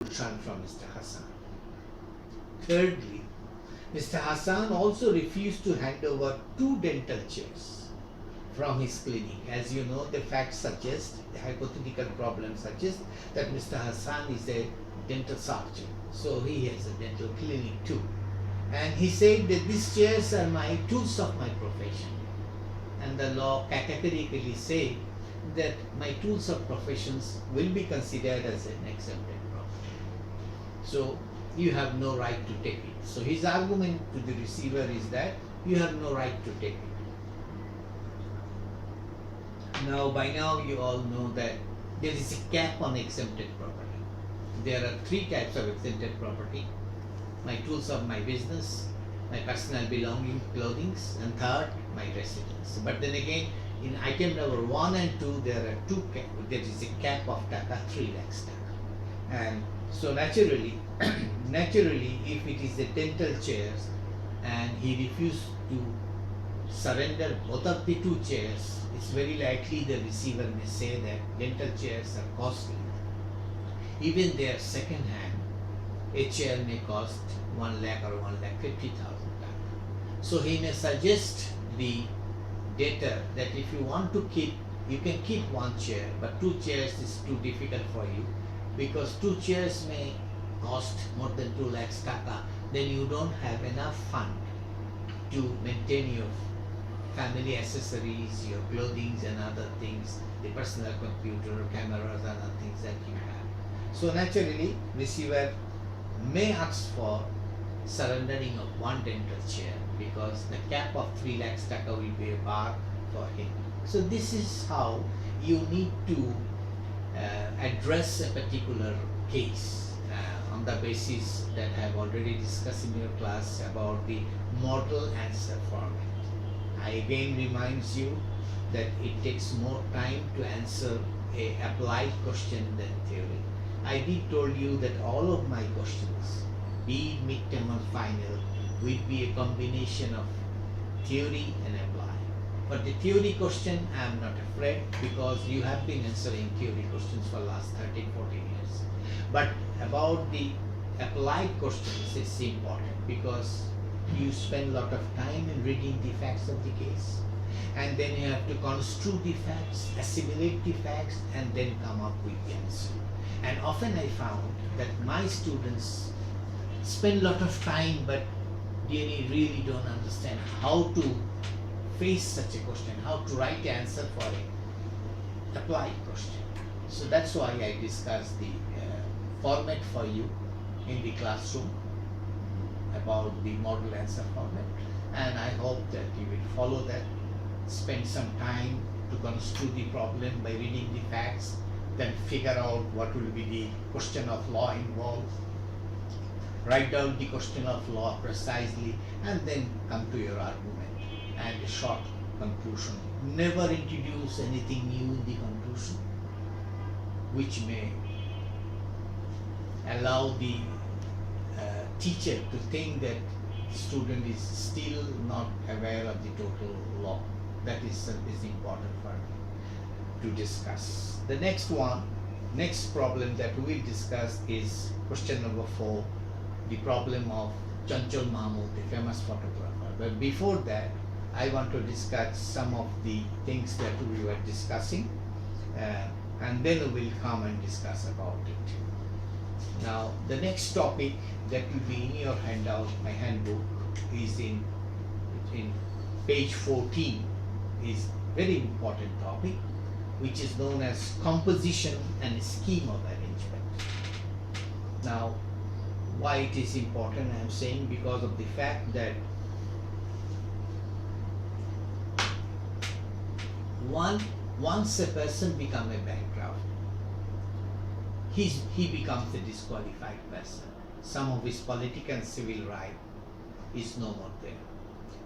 son from Mr. Hassan. Thirdly, Mr. Hassan also refused to hand over 2 dental chairs from his clinic. As you know, the facts suggest, the hypothetical problem suggests that Mr. Hassan is a dental surgeon. So he has a dental clinic too. And he said that these chairs are my tools of my profession. And the law categorically say that my tools of professions will be considered as an exempted property. So you have no right to take it. So his argument to the receiver is that you have no right to take it. Now, by now you all know that there is a cap on exempted property. There are 3 types of exempted property: my tools of my business, my personal belongings, clothings, and third, my residence. But then again, in item number 1 and 2, there are 2 cap. There is a cap of taka 3 lakhs taka. And so naturally, if it is a dental chairs and he refused to surrender both of the 2 chairs, it's very likely the receiver may say that dental chairs are costly. Even they are second hand, a chair may cost 1 lakh or 1,50,000 taka. So he may suggest the debtor that if you want to keep, you can keep 1 chair, but 2 chairs is too difficult for you, because 2 chairs may cost more than 2 lakhs taka. Then you don't have enough fund to maintain your family accessories, your clothing and other things, the personal computer, cameras and other things that you have. So naturally, receiver may ask for surrendering of 1 dental chair, because the cap of 3 lakhs taka will be a bar for him. So this is how you need to address a particular case on the basis that I have already discussed in your class about the model answer format. I again reminds you that it takes more time to answer a applied question than theory. I did told you that all of my questions, be it midterm or final, will be a combination of theory and apply. For the theory question, I am not afraid, because you have been answering theory questions for last 13, 14 years. But about the applied questions, it's important, because you spend a lot of time in reading the facts of the case, and then you have to construe the facts, assimilate the facts, and then come up with the answer. And often I found that my students spend a lot of time, but they really don't understand how to face such a question, how to write the answer for a applied question. So that's why I discussed the format for you in the classroom about the model answer format, and I hope that you will follow that. Spend some time to construe the problem by reading the facts, then figure out what will be the question of law involved, write down the question of law precisely, and then come to your argument and a short conclusion. Never introduce anything new in the conclusion, which may allow the teacher to think that the student is still not aware of the total law. That is important for to discuss. The next problem that we will discuss is question number 4, the problem of Chanchal Mahmud, the famous photographer. But before that, I want to discuss some of the things that we were discussing, and then we will come and discuss about it. Now, the next topic that will be in your handout, my handbook, is in page 14, is very important topic, which is known as composition and scheme of arrangement. Now, why it is important, I am saying because of the fact that once a person becomes a bankrupt, he becomes a disqualified person. Some of his political and civil right is no more there,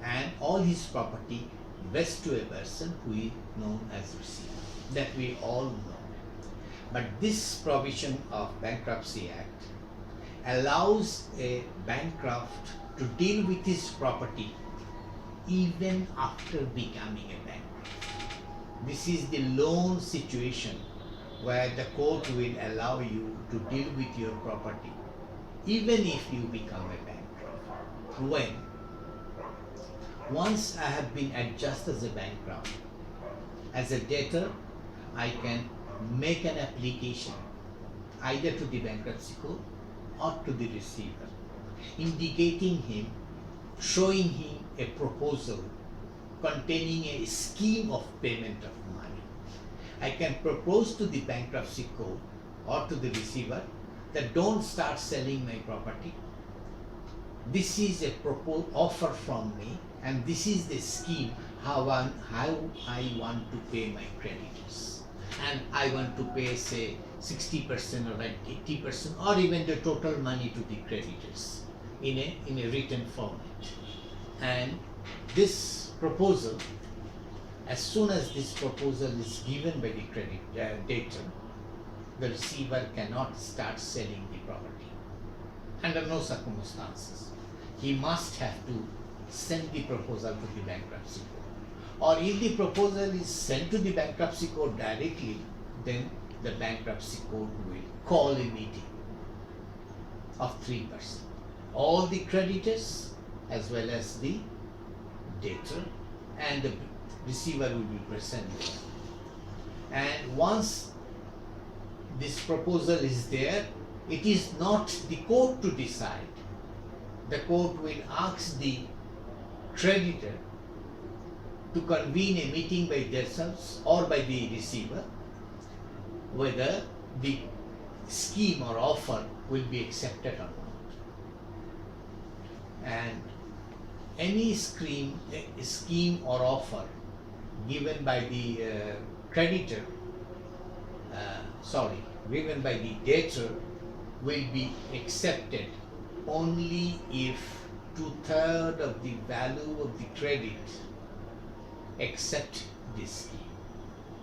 and all his property vests to a person who is known as receiver, that we all know. But this provision of Bankruptcy Act allows a bankrupt to deal with his property even after becoming a bankrupt. This is the loan situation where the court will allow you to deal with your property even if you become a bankrupt. When once I have been adjudged as a bankrupt, as a debtor, I can make an application either to the bankruptcy court or to the receiver, indicating him, showing him a proposal containing a scheme of payment of money. I can propose to the bankruptcy court or to the receiver that don't start selling my property. This is a proposed offer from me, and this is the scheme how I want to pay my creditors. And I want to pay, say, 60% or 80% or even the total money to the creditors in a written format. And this proposal, as soon as this proposal is given by the debtor, the receiver cannot start selling the property under no circumstances. He must have to send the proposal to the bankruptcy court. Or if the proposal is sent to the bankruptcy court directly, then the bankruptcy court will call a meeting of 3 persons. All the creditors as well as the debtor, and the receiver will be present there. And once this proposal is there, it is not the court to decide. The court will ask the creditor to convene a meeting by themselves or by the receiver whether the scheme or offer will be accepted or not. And any scheme or offer given by the creditor, given by the debtor will be accepted only if 2/3 of the value of the credit accept this scheme.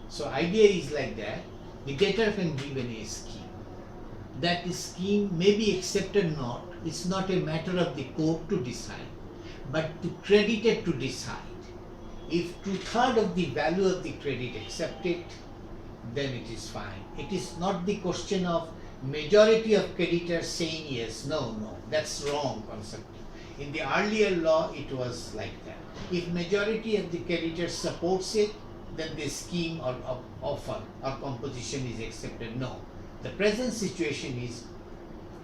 So idea is like that. The debtor can give any scheme. That scheme may be accepted or not. It's not a matter of the court to decide, but to creditor to decide. If 2/3 of the value of the credit accepted, then it is fine. It is not the question of majority of creditors saying yes. No, that's wrong concept. In the earlier law, it was like that. If majority of the creditors supports it, then the scheme or offer or composition is accepted. No, the present situation is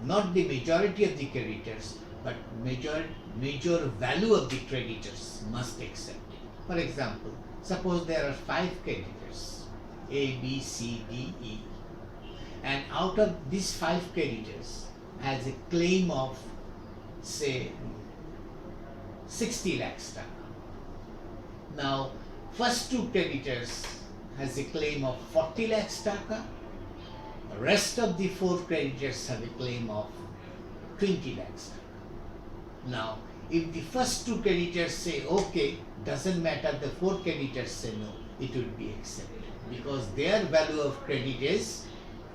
not the majority of the creditors, but major value of the creditors must accept it. For example, suppose there are 5 creditors, A, B, C, D, E, and out of these 5 creditors has a claim of, say, 60 lakhs taka. Now, first 2 creditors has a claim of 40 lakhs taka. The rest of the 4 creditors have a claim of 20 lakhs taka. Now, if the first 2 creditors say okay, doesn't matter, the 4 creditors say no, it will be accepted because their value of credit is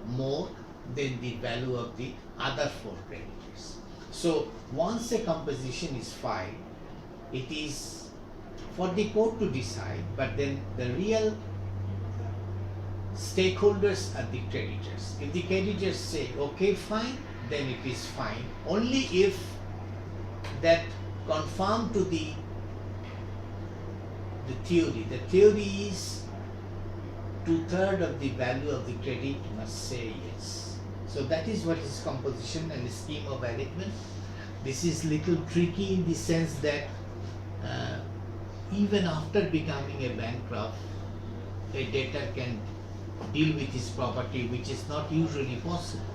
more than the value of the other 4 creditors. So once a composition is filed, it is for the court to decide, but then the real stakeholders are the creditors. If the creditors say okay, fine, then it is fine. Only if that conform to the theory. The theory is 2/3 of the value of the credit must say yes. So that is what is composition and scheme of arrangement. This is little tricky in the sense that even after becoming a bankrupt, a debtor can deal with his property, which is not usually possible.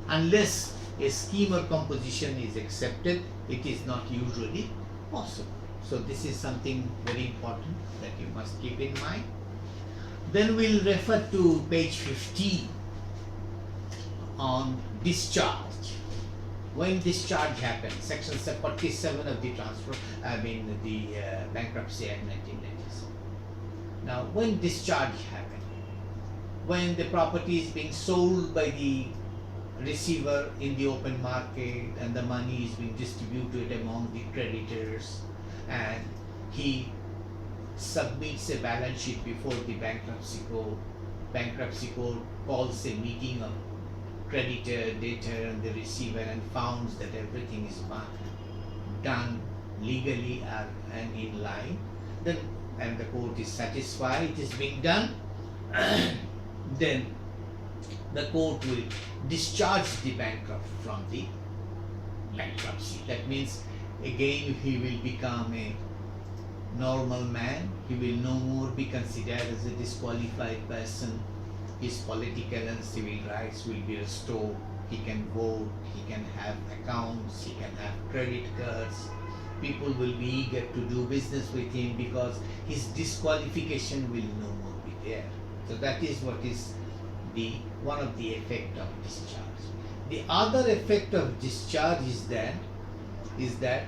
Unless a scheme or composition is accepted, it is not usually possible. So this is something very important that you must keep in mind. Then we'll refer to page 15 on discharge. When discharge happens, section 47 of the Bankruptcy Act 1997. Now, when discharge happens, when the property is being sold by the receiver in the open market and the money is being distributed among the creditors, and he submits a balance sheet before the bankruptcy court calls a meeting of creditor, debtor, and the receiver and founds that everything is done legally and in line, then and the court is satisfied it is being done, then the court will discharge the bankrupt from the bankruptcy. That means again he will become a normal man. He will no more be considered as a disqualified person. His political and civil rights will be restored. He can vote, he can have accounts, he can have credit cards. People will be eager to do business with him because his disqualification will no more be there. So that is what is one of the effect of discharge. The other effect of discharge is that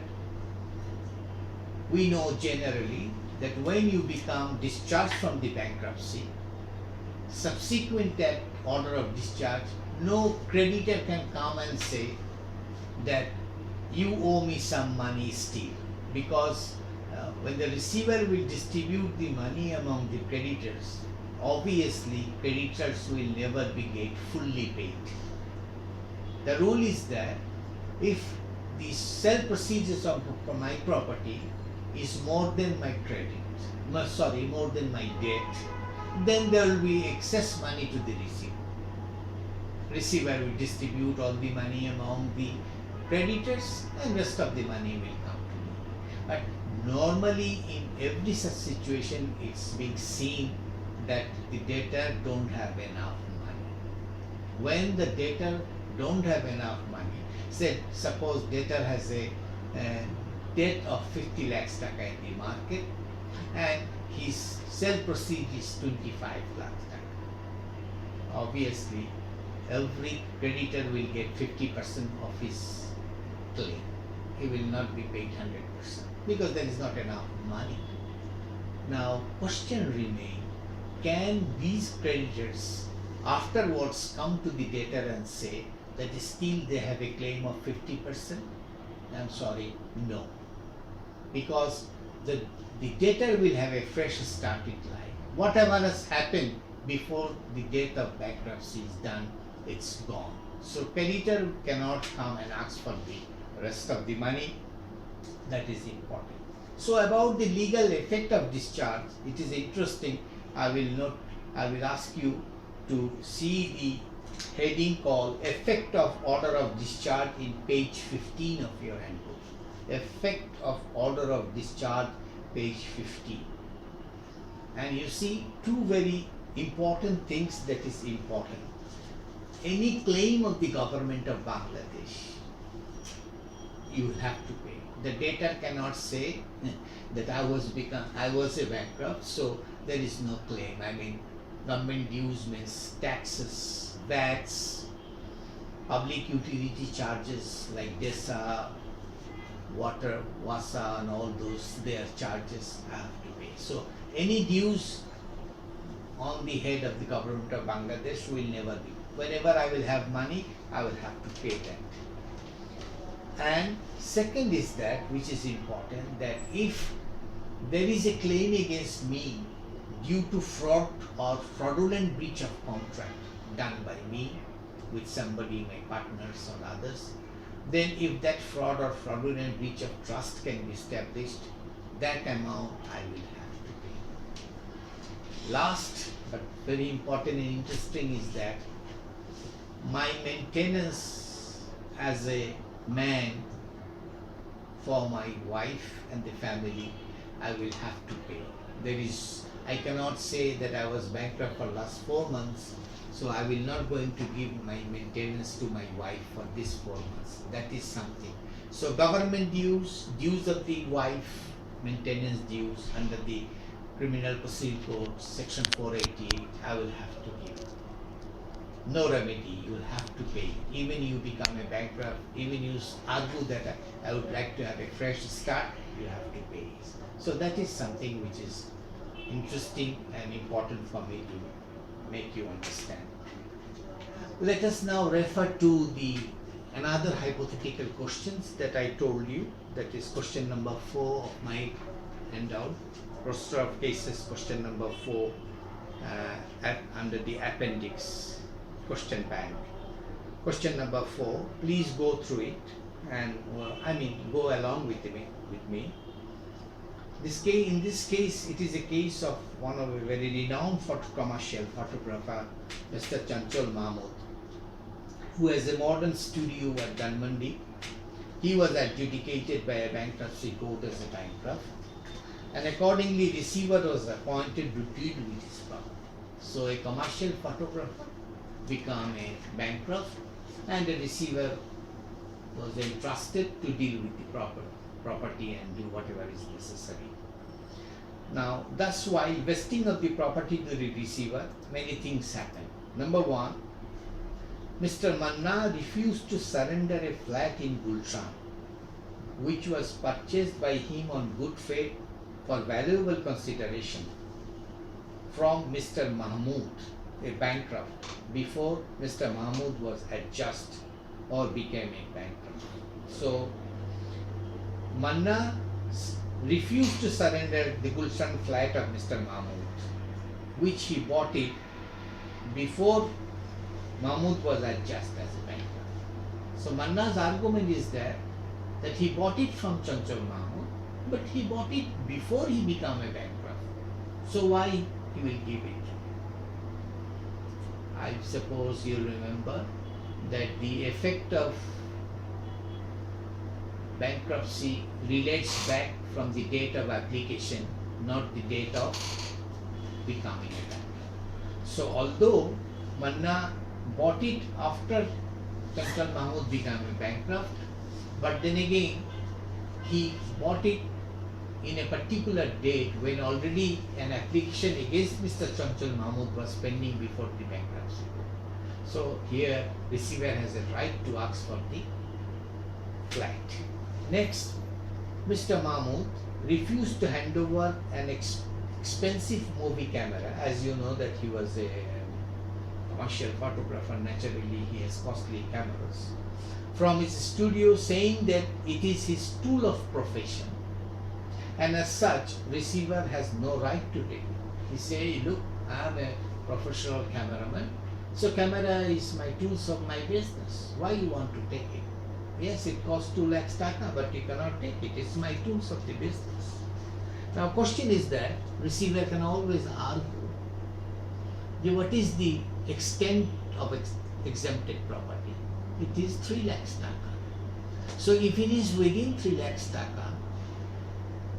we know generally that when you become discharged from the bankruptcy, subsequent that order of discharge, no creditor can come and say that you owe me some money still, because when the receiver will distribute the money among the creditors, obviously creditors will never be get fully paid. The rule is that if the sale proceeds of my property is more than my more than my debt, then there will be excess money to the receiver. Receiver will distribute all the money among the creditors and rest of the money will come to me. But normally in every such situation it's being seen that the debtor don't have enough money. When the debtor don't have enough money, suppose debtor has a debt of 50 lakhs taka in the market and his sale proceeds is 25 lakhs taka. Obviously every creditor will get 50% of his claim. He will not be paid 100% because there is not enough money. Now question remains, can these creditors afterwards come to the debtor and say that still they have a claim of 50%? I'm sorry, no. Because the debtor will have a fresh start in life. Whatever has happened before the date of bankruptcy is done, it's gone. So creditor cannot come and ask for the rest of the money. That is important. So about the legal effect of discharge, it is interesting. I will ask you to see the heading called Effect of Order of Discharge in page 15 of your handbook. Effect of Order of Discharge, page 15. And you see two very important things that is important. Any claim of the government of Bangladesh, you will have to pay. The debtor cannot say that I was a bankrupt, so there is no claim. I mean, government dues means taxes, VATs, public utility charges like DESA, water, WASA and all those, their charges I have to pay. So any dues on the head of the government of Bangladesh will never be. Whenever I will have money, I will have to pay that. And second is that, which is important, that if there is a claim against me due to fraud or fraudulent breach of contract done by me with somebody, my partners or others, then if that fraud or fraudulent breach of trust can be established, that amount I will have to pay. Last but very important and interesting is that my maintenance as a man for my wife and the family, I will have to pay. I cannot say that I was bankrupt for last 4 months, so I will not going to give my maintenance to my wife for this 4 months. That is something. So government dues of the wife, maintenance dues under the Criminal Procedure Code, section 488, I will have to give. No remedy, you will have to pay. Even you become a bankrupt, even you argue that I would like to have a fresh start, you have to pay. So that is something which is interesting and important for me to make you understand. Let us now refer to another hypothetical questions that I told you, that is question number 4 of my handout. roster of cases, question number 4, under the appendix question bank. Question number 4, please go through it and go along with me. In this case, it is a case of one of a very renowned commercial photographer, Mr. Chanchal Mahmud, who has a modern studio at Dhanmandi. He was adjudicated by a bankruptcy court as a bankrupt, and accordingly receiver was appointed to deal with his property. So a commercial photographer became a bankrupt, and a receiver was entrusted to deal with the property and do whatever is necessary. Now, thus while vesting of the property to the receiver, many things happen. Number 1, Mr. Manna refused to surrender a flat in Gulshan, which was purchased by him on good faith for valuable consideration from Mr. Mahmood, a bankrupt, before Mr. Mahmood was adjust or became a bankrupt. So, Manna refused to surrender the Gulshan flat of Mr. Mahmood, which he bought it before Mahmood was adjust as a bankrupt. So Manna's argument is that he bought it from Chanchal Mahmood, but he bought it before he became a bankrupt. So why he will give it? I suppose you remember that the effect of bankruptcy relates back from the date of application, not the date of becoming a bankrupt. So although Manna bought it after Chanchal Mahmood became a bankrupt, but then again he bought it in a particular date when already an application against Mr. Chanchal Mahmood was pending before the bankruptcy court. So here receiver has a right to ask for the flat. Next, Mr. Mahmood refused to hand over an expensive movie camera. As you know that he was a commercial photographer, naturally he has costly cameras, from his studio, saying that it is his tool of profession, and as such receiver has no right to take it. He say, look, I am a professional cameraman, so camera is my tools of my business. Why you want to take it? Yes, it costs 2 lakhs taka, but you cannot take it. It's my tools of the business. Now question is that receiver can always argue, what is the extent of exempted property? It is 3 lakhs taka. So if it is within 3 lakhs taka,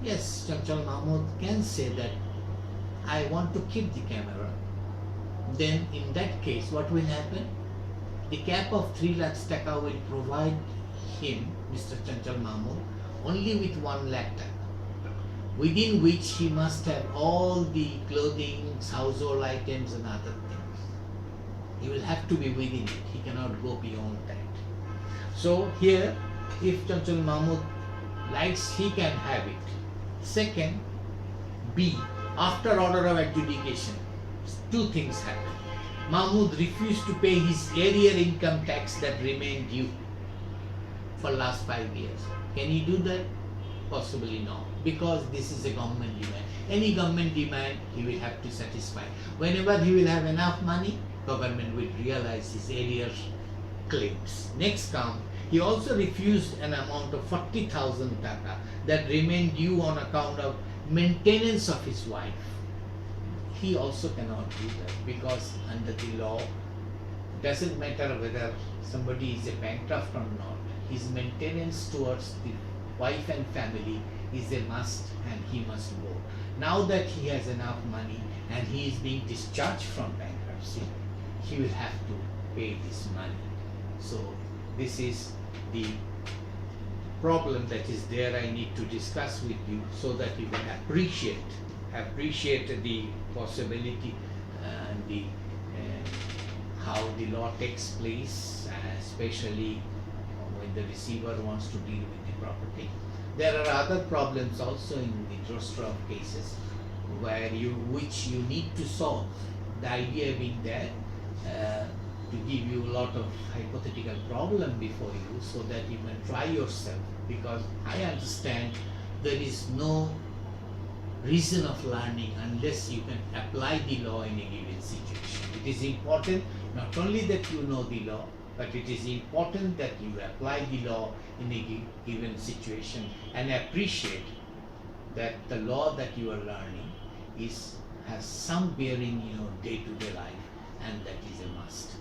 yes, Chanchal Mahmood can say that I want to keep the camera. Then in that case, what will happen? The cap of 3 lakhs taka will provide him, Mr. Chanchal Mahmood, only with 1 lakh taka, within which he must have all the clothing, household items and other things. He will have to be within it. He cannot go beyond that. So here, if Chanchal Mahmood likes, he can have it. Second, B, after order of adjudication, 2 things happen. Mahmood refused to pay his area income tax that remained due for last 5 years. Can he do that? Possibly no, because this is a government demand. Any government demand he will have to satisfy. Whenever he will have enough money, government will realize his arrears claims. Next come, he also refused an amount of 40,000 taka that remained due on account of maintenance of his wife. He also cannot do that, because under the law, doesn't matter whether somebody is a bankrupt or not, his maintenance towards the wife and family is a must, and he must go. Now that he has enough money and he is being discharged from bankruptcy, he will have to pay this money. So this is the problem that is there. I need to discuss with you so that you can appreciate the possibility and the how the law takes place, especially when the receiver wants to deal with the property. There are other problems also in the roster of cases which you need to solve. The idea being that to give you a lot of hypothetical problem before you, so that you can try yourself, because I understand there is no reason of learning unless you can apply the law in a given situation. It is important not only that you know the law, but it is important that you apply the law in a given situation and appreciate that the law that you are learning has some bearing in your day-to-day life, and that is a must.